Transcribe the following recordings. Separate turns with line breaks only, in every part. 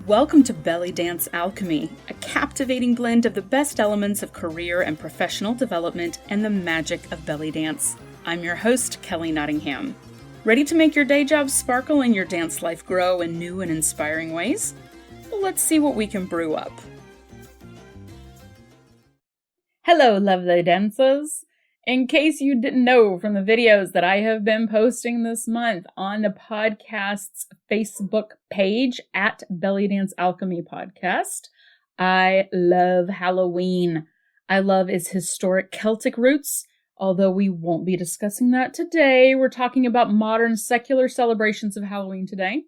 Welcome to Belly Dance Alchemy, a captivating blend of the best elements of career and professional development and the magic of belly dance. I'm your host, Kelly Nottingham. Ready to make your day job sparkle and your dance life grow in new and inspiring ways? Well, let's see what we can brew up. Hello, lovely dancers! In case you didn't know from the videos that I have been posting this month on the podcast's Facebook page at Belly Dance Alchemy Podcast, I love Halloween. I love its historic Celtic roots, although we won't be discussing that today. We're talking about modern secular celebrations of Halloween today.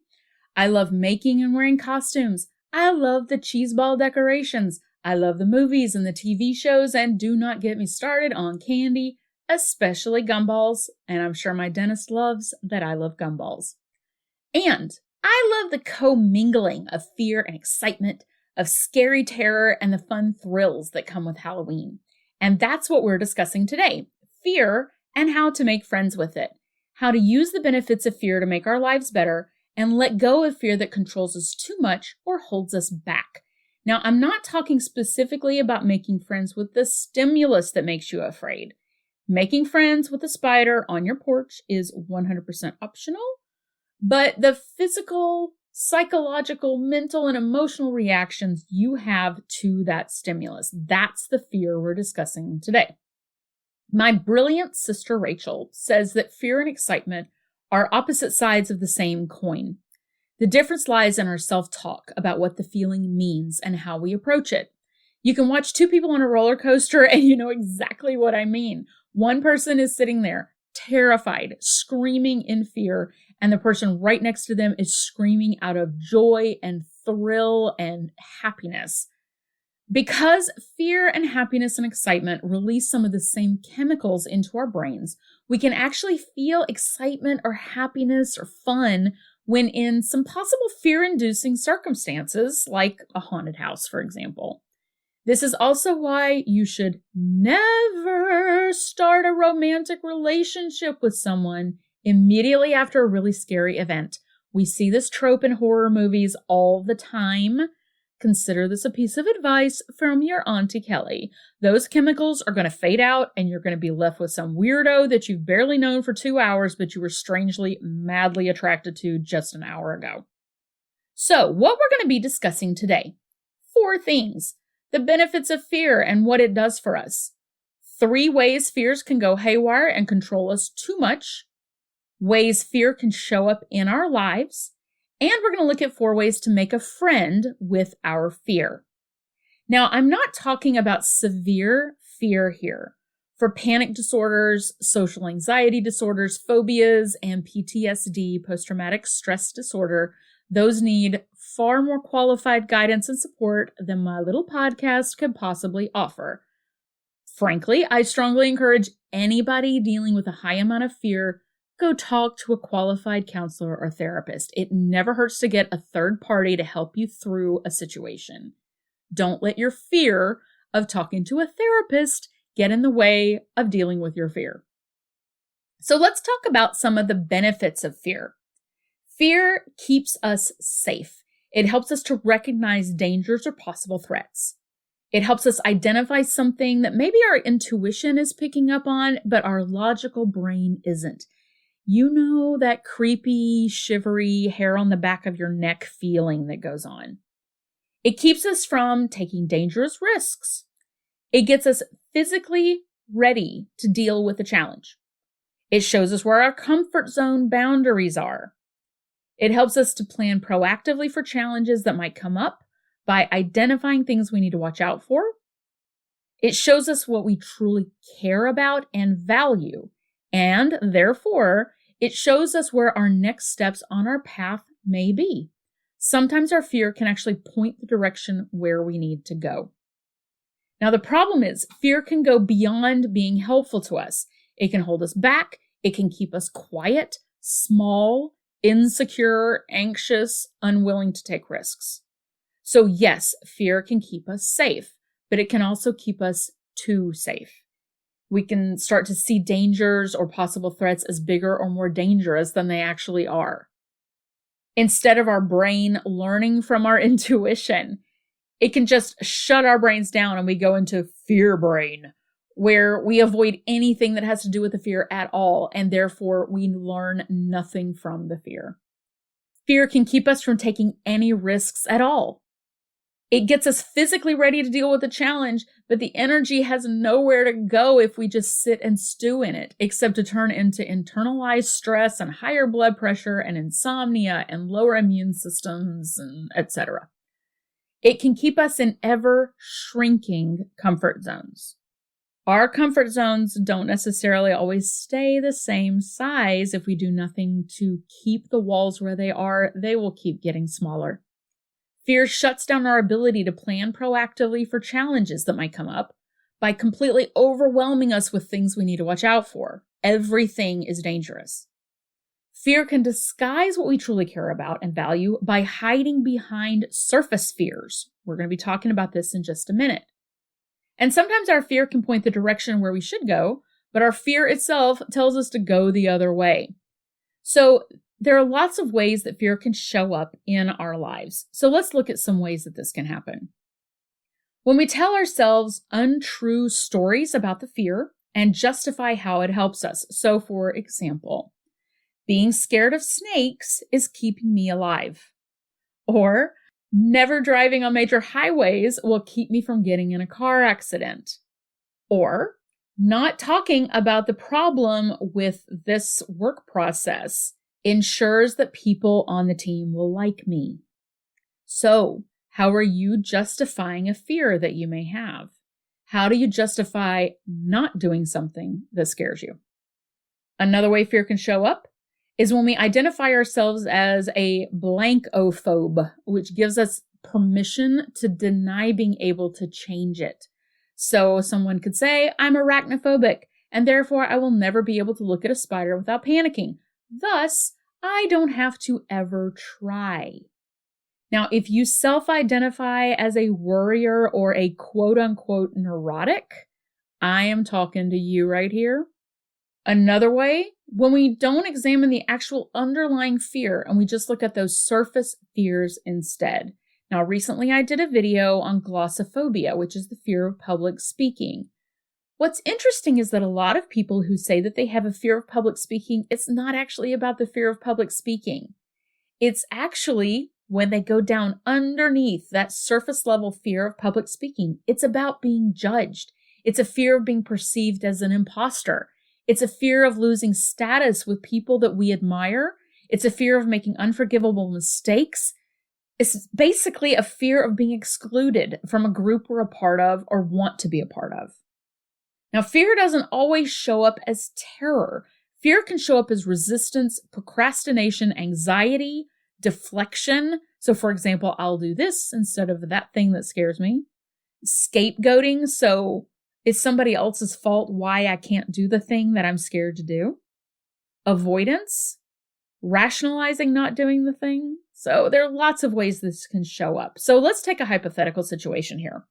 I love making and wearing costumes. I love the cheese ball decorations. I love the movies and the TV shows, and do not get me started on candy, especially gumballs, and I'm sure my dentist loves that I love gumballs. And I love the commingling of fear and excitement, of scary terror, and the fun thrills that come with Halloween. And that's what we're discussing today, fear and how to make friends with it, how to use the benefits of fear to make our lives better, and let go of fear that controls us too much or holds us back. Now, I'm not talking specifically about making friends with the stimulus that makes you afraid. Making friends with a spider on your porch is 100% optional, but the physical, psychological, mental, and emotional reactions you have to that stimulus, that's the fear we're discussing today. My brilliant sister Rachel says that fear and excitement are opposite sides of the same coin. The difference lies in our self-talk about what the feeling means and how we approach it. You can watch two people on a roller coaster and you know exactly what I mean. One person is sitting there, terrified, screaming in fear, and the person right next to them is screaming out of joy and thrill and happiness. Because fear and happiness and excitement release some of the same chemicals into our brains, we can actually feel excitement or happiness or fun when in some possible fear-inducing circumstances, like a haunted house, for example. This is also why you should never start a romantic relationship with someone immediately after a really scary event. We see this trope in horror movies all the time. Consider this a piece of advice from your Auntie Kelly. Those chemicals are going to fade out and you're going to be left with some weirdo that you've barely known for 2 hours, but you were strangely, madly attracted to just an hour ago. So, what we're going to be discussing today. 4 things. The benefits of fear and what it does for us. 3 ways fears can go haywire and control us too much. Ways fear can show up in our lives. And we're going to look at 4 ways to make a friend with our fear. Now, I'm not talking about severe fear here. For panic disorders, social anxiety disorders, phobias, and PTSD, post-traumatic stress disorder, those need far more qualified guidance and support than my little podcast could possibly offer. Frankly, I strongly encourage anybody dealing with a high amount of fear go talk to a qualified counselor or therapist. It never hurts to get a third party to help you through a situation. Don't let your fear of talking to a therapist get in the way of dealing with your fear. So let's talk about some of the benefits of fear. Fear keeps us safe. It helps us to recognize dangers or possible threats. It helps us identify something that maybe our intuition is picking up on, but our logical brain isn't. You know that creepy, shivery, hair on the back of your neck feeling that goes on. It keeps us from taking dangerous risks. It gets us physically ready to deal with a challenge. It shows us where our comfort zone boundaries are. It helps us to plan proactively for challenges that might come up by identifying things we need to watch out for. It shows us what we truly care about and value. And therefore, it shows us where our next steps on our path may be. Sometimes our fear can actually point the direction where we need to go. Now, the problem is fear can go beyond being helpful to us. It can hold us back. It can keep us quiet, small, insecure, anxious, unwilling to take risks. So yes, fear can keep us safe, but it can also keep us too safe. We can start to see dangers or possible threats as bigger or more dangerous than they actually are. Instead of our brain learning from our intuition, it can just shut our brains down and we go into fear brain, where we avoid anything that has to do with the fear at all, and therefore we learn nothing from the fear. Fear can keep us from taking any risks at all. It gets us physically ready to deal with the challenge, but the energy has nowhere to go if we just sit and stew in it, except to turn into internalized stress and higher blood pressure and insomnia and lower immune systems, and etc. It can keep us in ever shrinking comfort zones. Our comfort zones don't necessarily always stay the same size. If we do nothing to keep the walls where they are, they will keep getting smaller. Fear shuts down our ability to plan proactively for challenges that might come up by completely overwhelming us with things we need to watch out for. Everything is dangerous. Fear can disguise what we truly care about and value by hiding behind surface fears. We're going to be talking about this in just a minute. And sometimes our fear can point the direction where we should go, but our fear itself tells us to go the other way. So there are lots of ways that fear can show up in our lives. So let's look at some ways that this can happen. When we tell ourselves untrue stories about the fear and justify how it helps us. So for example, being scared of snakes is keeping me alive. Or never driving on major highways will keep me from getting in a car accident. Or not talking about the problem with this work process ensures that people on the team will like me. So, how are you justifying a fear that you may have? How do you justify not doing something that scares you? Another way fear can show up is when we identify ourselves as a blankophobe, which gives us permission to deny being able to change it. So someone could say, I'm arachnophobic, and therefore I will never be able to look at a spider without panicking. Thus, I don't have to ever try. Now, if you self-identify as a worrier or a quote-unquote neurotic, I am talking to you right here. Another way, when we don't examine the actual underlying fear and we just look at those surface fears instead. Now, recently I did a video on glossophobia, which is the fear of public speaking. What's interesting is that a lot of people who say that they have a fear of public speaking, it's not actually about the fear of public speaking. It's actually, when they go down underneath that surface level fear of public speaking, it's about being judged. It's a fear of being perceived as an imposter. It's a fear of losing status with people that we admire. It's a fear of making unforgivable mistakes. It's basically a fear of being excluded from a group we're a part of or want to be a part of. Now, fear doesn't always show up as terror. Fear can show up as resistance, procrastination, anxiety, deflection. So, for example, I'll do this instead of that thing that scares me. Scapegoating. So it's somebody else's fault why I can't do the thing that I'm scared to do. Avoidance. Rationalizing not doing the thing. So there are lots of ways this can show up. So let's take a hypothetical situation here.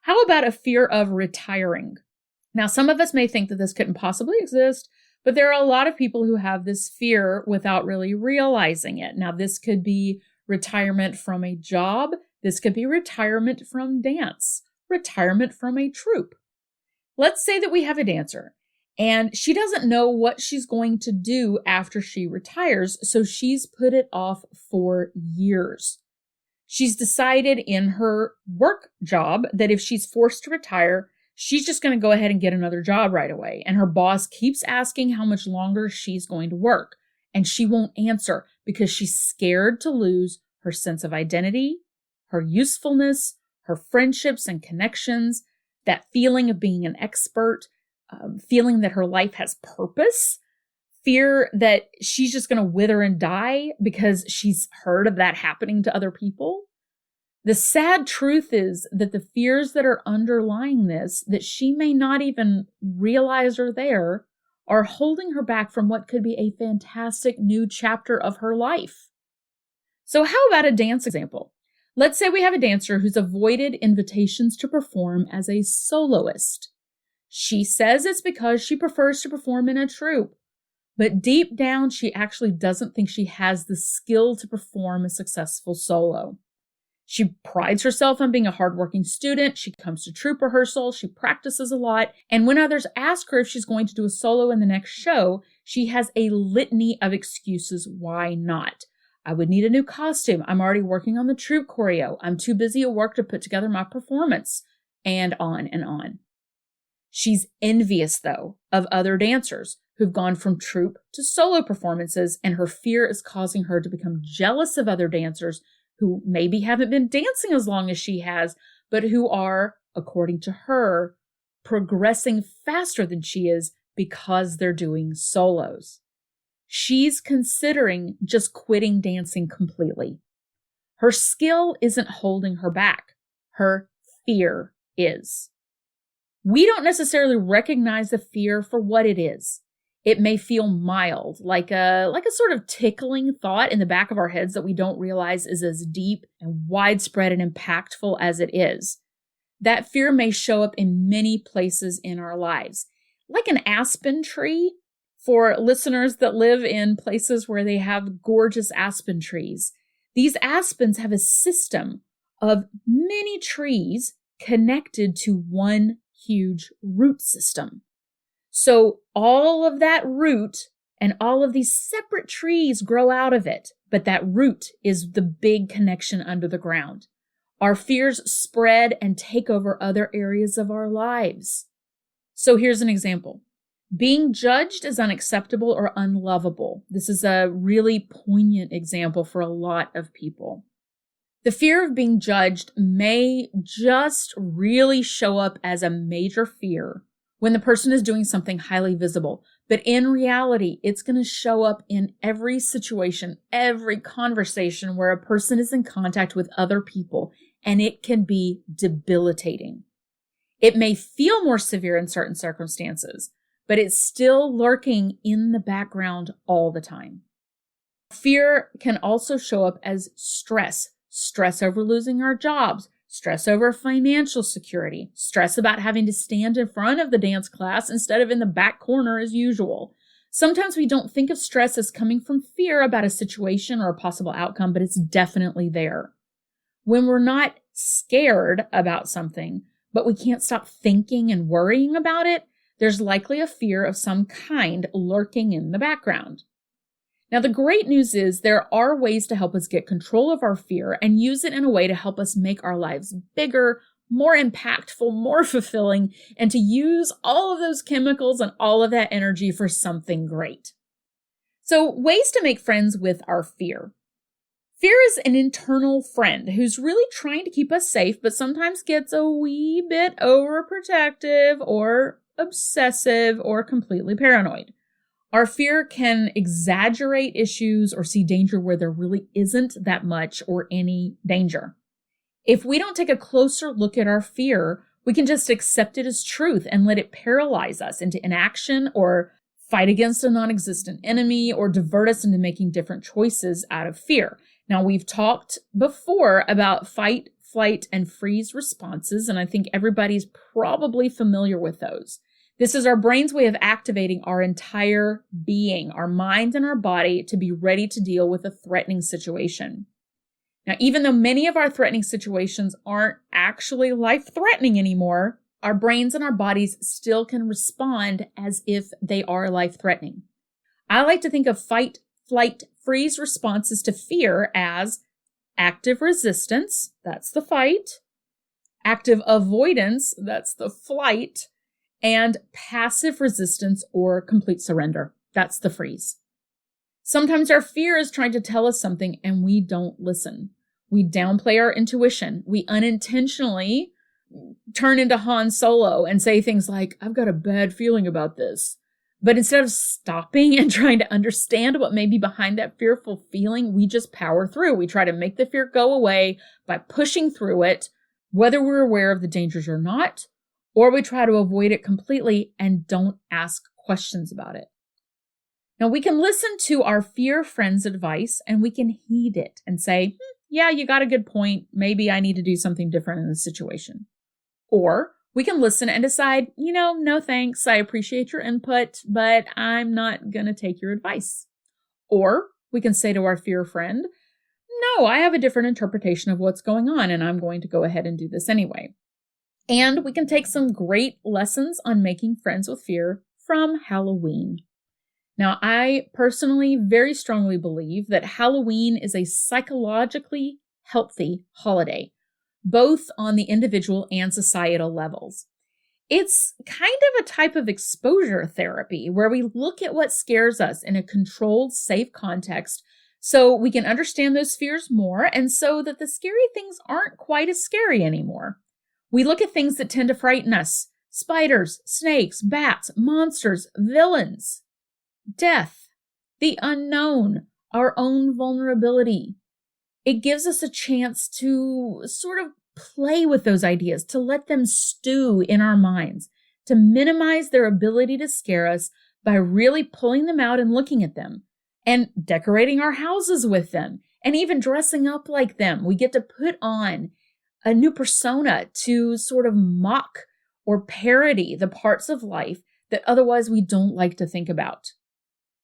How about a fear of retiring? Now, some of us may think that this couldn't possibly exist, but there are a lot of people who have this fear without really realizing it. Now, this could be retirement from a job. This could be retirement from dance, retirement from a troupe. Let's say that we have a dancer and she doesn't know what she's going to do after she retires, so she's put it off for years. She's decided in her work job that if she's forced to retire, she's just going to go ahead and get another job right away. And her boss keeps asking how much longer she's going to work. And she won't answer because she's scared to lose her sense of identity, her usefulness, her friendships and connections, that feeling of being an expert, feeling that her life has purpose, fear that she's just going to wither and die because she's heard of that happening to other people. The sad truth is that the fears that are underlying this, that she may not even realize are there, are holding her back from what could be a fantastic new chapter of her life. So how about a dance example? Let's say we have a dancer who's avoided invitations to perform as a soloist. She says it's because she prefers to perform in a troupe. But deep down, she actually doesn't think she has the skill to perform a successful solo. She prides herself on being a hardworking student. She comes to troop rehearsal. She practices a lot. And when others ask her if she's going to do a solo in the next show, she has a litany of excuses why not. I would need a new costume. I'm already working on the troop choreo. I'm too busy at work to put together my performance. And on and on. She's envious, though, of other dancers who've gone from troupe to solo performances, and her fear is causing her to become jealous of other dancers who maybe haven't been dancing as long as she has, but who are, according to her, progressing faster than she is because they're doing solos. She's considering just quitting dancing completely. Her skill isn't holding her back. Her fear is. We don't necessarily recognize the fear for what it is. It may feel mild, like a sort of tickling thought in the back of our heads that we don't realize is as deep and widespread and impactful as it is. That fear may show up in many places in our lives. Like an aspen tree, for listeners that live in places where they have gorgeous aspen trees. These aspens have a system of many trees connected to one huge root system. So all of that root and all of these separate trees grow out of it, but that root is the big connection under the ground. Our fears spread and take over other areas of our lives. So here's an example. Being judged as unacceptable or unlovable. This is a really poignant example for a lot of people. The fear of being judged may just really show up as a major fear when the person is doing something highly visible. But in reality, it's going to show up in every situation, every conversation where a person is in contact with other people, and it can be debilitating. It may feel more severe in certain circumstances, but it's still lurking in the background all the time. Fear can also show up as stress. Stress over losing our jobs, stress over financial security, stress about having to stand in front of the dance class instead of in the back corner as usual. Sometimes we don't think of stress as coming from fear about a situation or a possible outcome, but it's definitely there. When we're not scared about something, but we can't stop thinking and worrying about it, there's likely a fear of some kind lurking in the background. Now, the great news is there are ways to help us get control of our fear and use it in a way to help us make our lives bigger, more impactful, more fulfilling, and to use all of those chemicals and all of that energy for something great. So, ways to make friends with our fear. Fear is an internal friend who's really trying to keep us safe, but sometimes gets a wee bit overprotective or obsessive or completely paranoid. Our fear can exaggerate issues or see danger where there really isn't that much or any danger. If we don't take a closer look at our fear, we can just accept it as truth and let it paralyze us into inaction or fight against a non-existent enemy or divert us into making different choices out of fear. Now, we've talked before about fight, flight, and freeze responses, and I think everybody's probably familiar with those. This is our brain's way of activating our entire being, our mind and our body, to be ready to deal with a threatening situation. Now, even though many of our threatening situations aren't actually life-threatening anymore, our brains and our bodies still can respond as if they are life-threatening. I like to think of fight, flight, freeze responses to fear as active resistance, that's the fight, active avoidance, that's the flight, and passive resistance or complete surrender. That's the freeze. Sometimes our fear is trying to tell us something and we don't listen. We downplay our intuition. We unintentionally turn into Han Solo and say things like, I've got a bad feeling about this. But instead of stopping and trying to understand what may be behind that fearful feeling, we just power through. We try to make the fear go away by pushing through it, whether we're aware of the dangers or not, or we try to avoid it completely and don't ask questions about it. Now, we can listen to our fear friend's advice and we can heed it and say, yeah, you got a good point. Maybe I need to do something different in this situation. Or We can listen and decide, no thanks, I appreciate your input, but I'm not going to take your advice. Or we can say to our fear friend, no, I have a different interpretation of what's going on, and I'm going to go ahead and do this anyway. And we can take some great lessons on making friends with fear from Halloween. Now, I personally very strongly believe that Halloween is a psychologically healthy holiday, both on the individual and societal levels. It's kind of a type of exposure therapy where we look at what scares us in a controlled, safe context so we can understand those fears more and so that the scary things aren't quite as scary anymore. We look at things that tend to frighten us: spiders, snakes, bats, monsters, villains, death, the unknown, our own vulnerability. It gives us a chance to sort of play with those ideas, to let them stew in our minds, to minimize their ability to scare us by really pulling them out and looking at them and decorating our houses with them and even dressing up like them. We get to put on a new persona to sort of mock or parody the parts of life that otherwise we don't like to think about.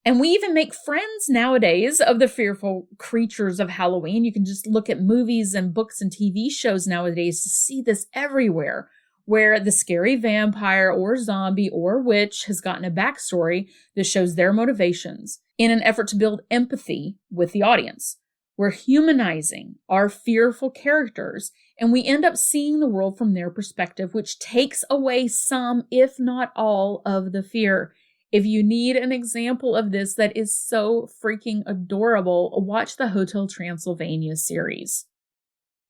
And we even make friends nowadays of the fearful creatures of Halloween. You can just look at movies and books and TV shows nowadays to see this everywhere, where the scary vampire or zombie or witch has gotten a backstory that shows their motivations in an effort to build empathy with the audience. We're humanizing our fearful characters, and we end up seeing the world from their perspective, which takes away some, if not all, of the fear. If you need an example of this that is so freaking adorable, watch the Hotel Transylvania series.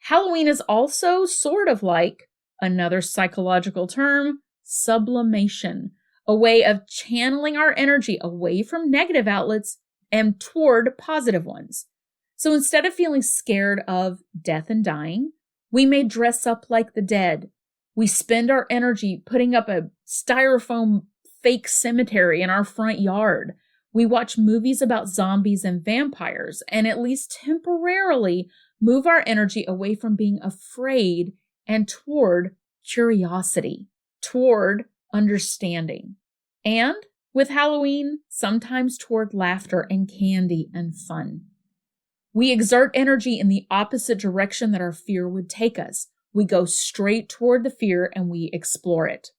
Halloween is also sort of like, another psychological term, sublimation, a way of channeling our energy away from negative outlets and toward positive ones. So instead of feeling scared of death and dying, we may dress up like the dead. We spend our energy putting up a styrofoam fake cemetery in our front yard. We watch movies about zombies and vampires and at least temporarily move our energy away from being afraid and toward curiosity, toward understanding. And with Halloween, sometimes toward laughter and candy and fun. We exert energy in the opposite direction that our fear would take us. We go straight toward the fear and we explore it.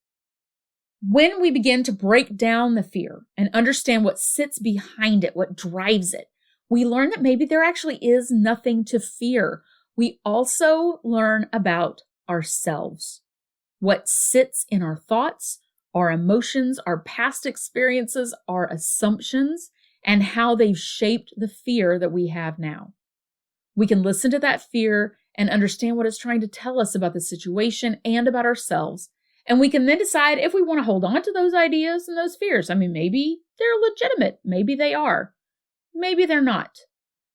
When we begin to break down the fear and understand what sits behind it, what drives it, we learn that maybe there actually is nothing to fear. We also learn about ourselves, what sits in our thoughts, our emotions, our past experiences, our assumptions, and how they've shaped the fear that we have now. We can listen to that fear and understand what it's trying to tell us about the situation and about ourselves. And we can then decide if we want to hold on to those ideas and those fears. I mean, maybe they're legitimate. Maybe they are. Maybe they're not.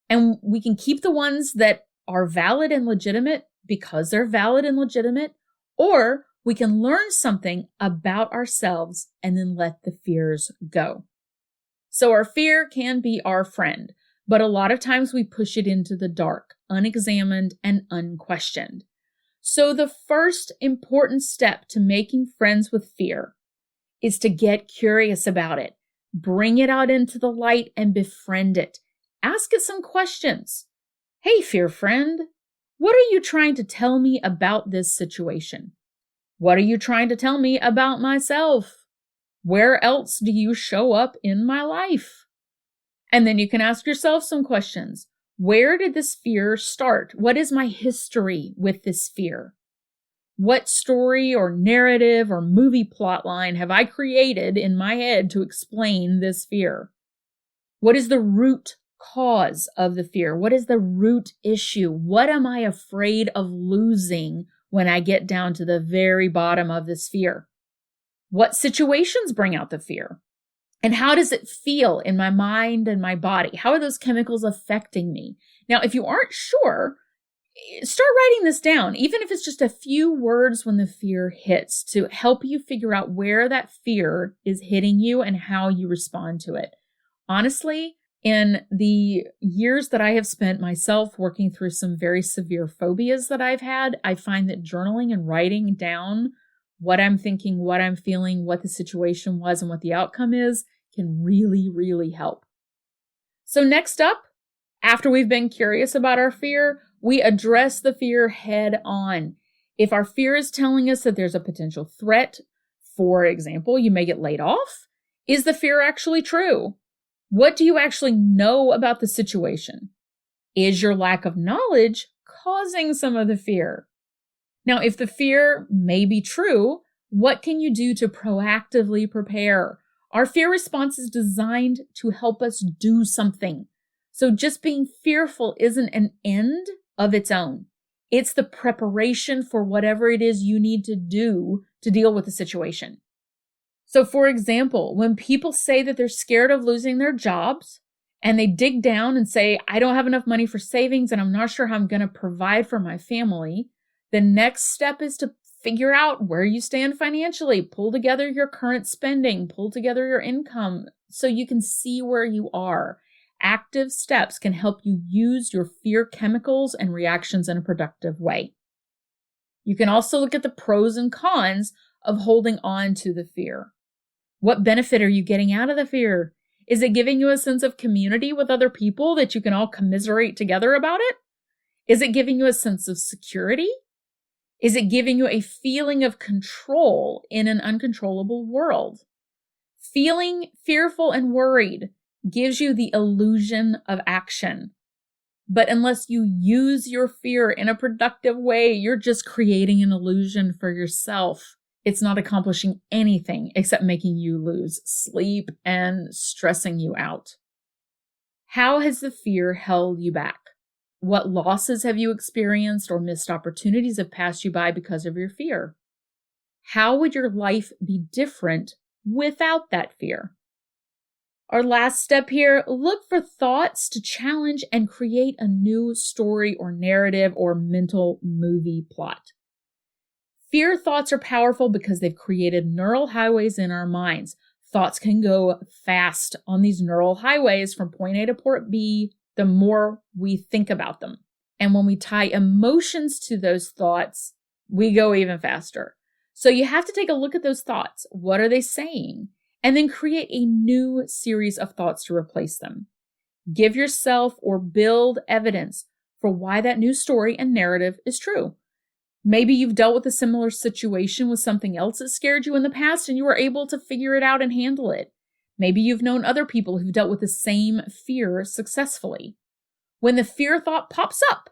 And we can keep the ones that are valid and legitimate because they're valid and legitimate, or we can learn something about ourselves and then let the fears go. So our fear can be our friend, but a lot of times we push it into the dark, unexamined and unquestioned. So the first important step to making friends with fear is to get curious about it, bring it out into the light and befriend it. Ask it some questions. Hey, fear friend, what are you trying to tell me about this situation? What are you trying to tell me about myself? Where else do you show up in my life? And then you can ask yourself some questions. Where did this fear start? What is my history with this fear? What story or narrative or movie plot line have I created in my head to explain this fear? What is the root cause of the fear? What is the root issue? What am I afraid of losing when I get down to the very bottom of this fear? What situations bring out the fear? And how does it feel in my mind and my body? How are those chemicals affecting me? Now, if you aren't sure, start writing this down, even if it's just a few words when the fear hits, to help you figure out where that fear is hitting you and how you respond to it. Honestly, in the years that I have spent myself working through some very severe phobias that I've had, I find that journaling and writing down what I'm thinking, what I'm feeling, what the situation was, and what the outcome is can really, really help. So next up, after we've been curious about our fear, we address the fear head on. If our fear is telling us that there's a potential threat, for example, you may get laid off, is the fear actually true? What do you actually know about the situation? Is your lack of knowledge causing some of the fear? Now, if the fear may be true, what can you do to proactively prepare? Our fear response is designed to help us do something. So just being fearful isn't an end of its own. It's the preparation for whatever it is you need to do to deal with the situation. So for example, when people say that they're scared of losing their jobs and they dig down and say, I don't have enough money for savings and I'm not sure how I'm going to provide for my family, the next step is to figure out where you stand financially, pull together your current spending, pull together your income so you can see where you are. Active steps can help you use your fear chemicals and reactions in a productive way. You can also look at the pros and cons of holding on to the fear. What benefit are you getting out of the fear? Is it giving you a sense of community with other people that you can all commiserate together about it? Is it giving you a sense of security? Is it giving you a feeling of control in an uncontrollable world? Feeling fearful and worried gives you the illusion of action. But unless you use your fear in a productive way, you're just creating an illusion for yourself. It's not accomplishing anything except making you lose sleep and stressing you out. How has the fear held you back? What losses have you experienced or missed opportunities have passed you by because of your fear? How would your life be different without that fear? Our last step here, look for thoughts to challenge and create a new story or narrative or mental movie plot. Fear thoughts are powerful because they've created neural highways in our minds. Thoughts can go fast on these neural highways from point A to point B, the more we think about them. And when we tie emotions to those thoughts, we go even faster. So you have to take a look at those thoughts. What are they saying? And then create a new series of thoughts to replace them. Give yourself or build evidence for why that new story and narrative is true. Maybe you've dealt with a similar situation with something else that scared you in the past and you were able to figure it out and handle it. Maybe you've known other people who've dealt with the same fear successfully. When the fear thought pops up,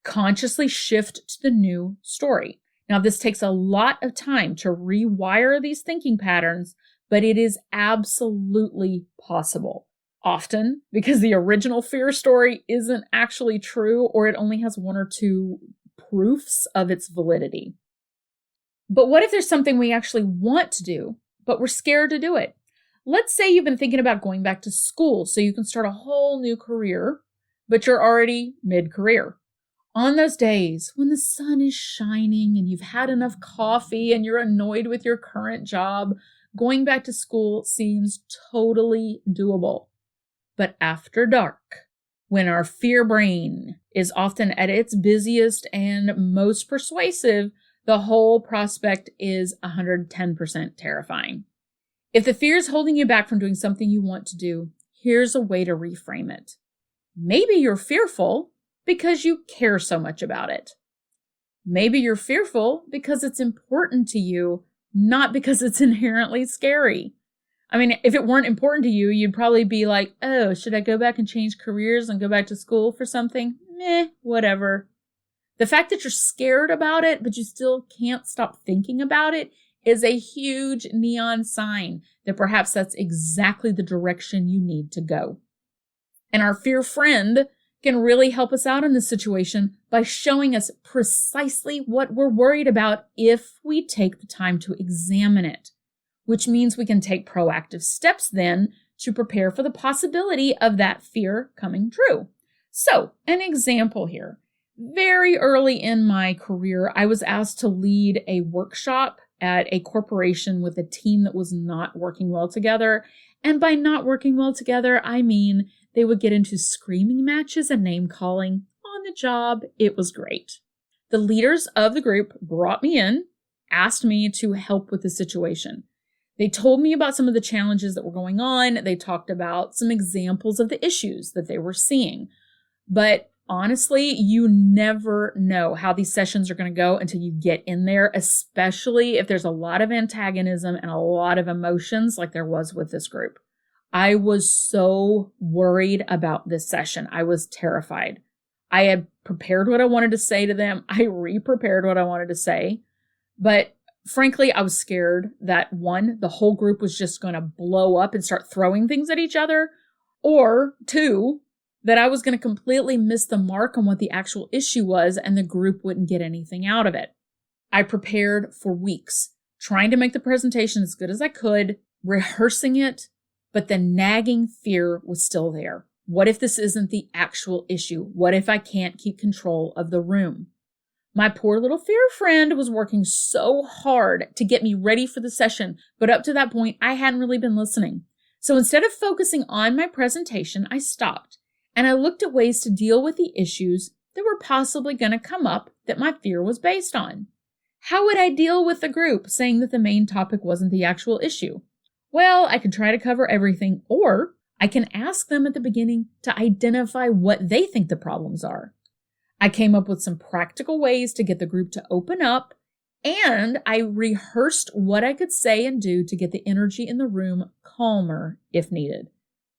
consciously shift to the new story. Now, this takes a lot of time to rewire these thinking patterns, but it is absolutely possible. Often because the original fear story isn't actually true, or it only has one or two proofs of its validity. But what if there's something we actually want to do, but we're scared to do it? Let's say you've been thinking about going back to school so you can start a whole new career, but you're already mid-career. On those days when the sun is shining and you've had enough coffee and you're annoyed with your current job, going back to school seems totally doable. But after dark, when our fear brain is often at its busiest and most persuasive, the whole prospect is 110% terrifying. If the fear is holding you back from doing something you want to do, here's a way to reframe it. Maybe you're fearful because you care so much about it. Maybe you're fearful because it's important to you, not because it's inherently scary. I mean, if it weren't important to you, you'd probably be like, oh, should I go back and change careers and go back to school for something? Meh, whatever. The fact that you're scared about it, but you still can't stop thinking about it, is a huge neon sign that perhaps that's exactly the direction you need to go. And our fear friend can really help us out in this situation by showing us precisely what we're worried about if we take the time to examine it, which means we can take proactive steps then to prepare for the possibility of that fear coming true. So, an example here. Very early in my career, I was asked to lead a workshop at a corporation with a team that was not working well together. And by not working well together, I mean they would get into screaming matches and name calling on the job. It was great. The leaders of the group brought me in, asked me to help with the situation. They told me about some of the challenges that were going on. They talked about some examples of the issues that they were seeing. But honestly, you never know how these sessions are going to go until you get in there, especially if there's a lot of antagonism and a lot of emotions like there was with this group. I was so worried about this session. I was terrified. I had prepared what I wanted to say to them. I re-prepared what I wanted to say. But frankly, I was scared that one, the whole group was just going to blow up and start throwing things at each other, or two, that I was going to completely miss the mark on what the actual issue was and the group wouldn't get anything out of it. I prepared for weeks, trying to make the presentation as good as I could, rehearsing it, but the nagging fear was still there. What if this isn't the actual issue? What if I can't keep control of the room? My poor little fear friend was working so hard to get me ready for the session, but up to that point, I hadn't really been listening. So instead of focusing on my presentation, I stopped and I looked at ways to deal with the issues that were possibly going to come up that my fear was based on. How would I deal with the group saying that the main topic wasn't the actual issue? Well, I could try to cover everything, or I can ask them at the beginning to identify what they think the problems are. I came up with some practical ways to get the group to open up, and I rehearsed what I could say and do to get the energy in the room calmer if needed.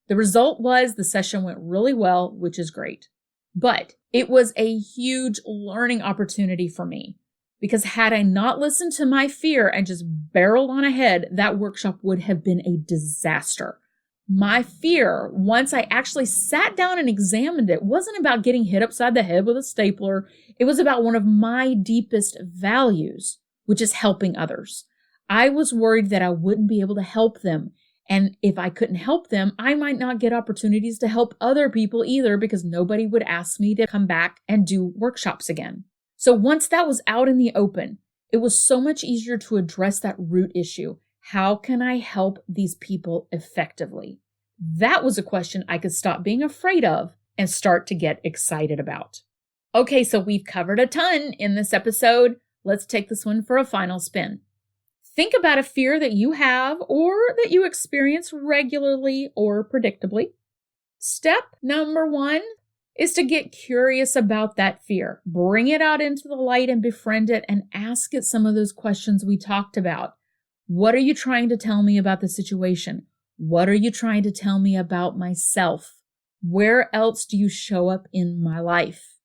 The result was the session went really well, which is great. But it was a huge learning opportunity for me, because had I not listened to my fear and just barreled on ahead, that workshop would have been a disaster. My fear, once I actually sat down and examined it, wasn't about getting hit upside the head with a stapler. It was about one of my deepest values, which is helping others. I was worried that I wouldn't be able to help them. And if I couldn't help them, I might not get opportunities to help other people either, because nobody would ask me to come back and do workshops again. So once that was out in the open, it was so much easier to address that root issue. How can I help these people effectively? That was a question I could stop being afraid of and start to get excited about. Okay, so we've covered a ton in this episode. Let's take this one for a final spin. Think about a fear that you have or that you experience regularly or predictably. Step number 1 is to get curious about that fear. Bring it out into the light and befriend it and ask it some of those questions we talked about. What are you trying to tell me about the situation? What are you trying to tell me about myself? Where else do you show up in my life?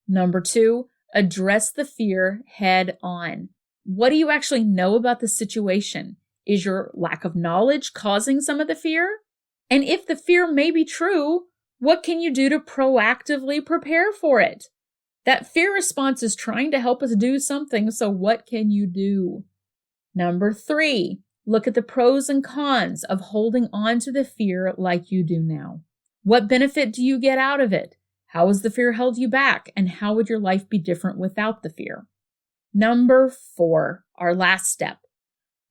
Number 2, address the fear head on. What do you actually know about the situation? Is your lack of knowledge causing some of the fear? And if the fear may be true, what can you do to proactively prepare for it? That fear response is trying to help us do something, so what can you do? Number 3, look at the pros and cons of holding on to the fear like you do now. What benefit do you get out of it? How has the fear held you back? And how would your life be different without the fear? Number 4, our last step.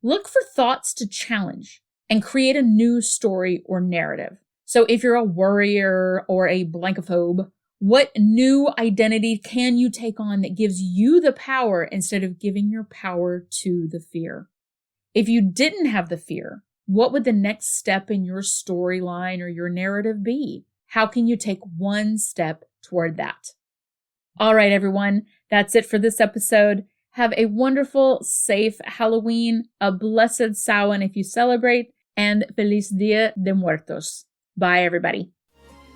Look for thoughts to challenge and create a new story or narrative. So if you're a worrier or a blankophobe, what new identity can you take on that gives you the power instead of giving your power to the fear? If you didn't have the fear, what would the next step in your storyline or your narrative be? How can you take one step toward that? All right, everyone, that's it for this episode. Have a wonderful, safe Halloween, a blessed Samhain if you celebrate, and Feliz Dia de Muertos. Bye, everybody.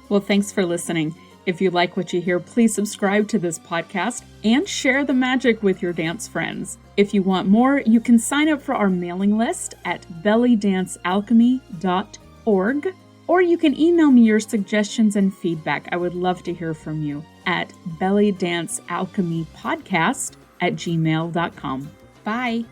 Well, thanks for listening. If you like what you hear, please subscribe to this podcast and share the magic with your dance friends. If you want more, you can sign up for our mailing list at bellydancealchemy.org, or you can email me your suggestions and feedback. I would love to hear from you at bellydancealchemypodcast@gmail.com. Bye.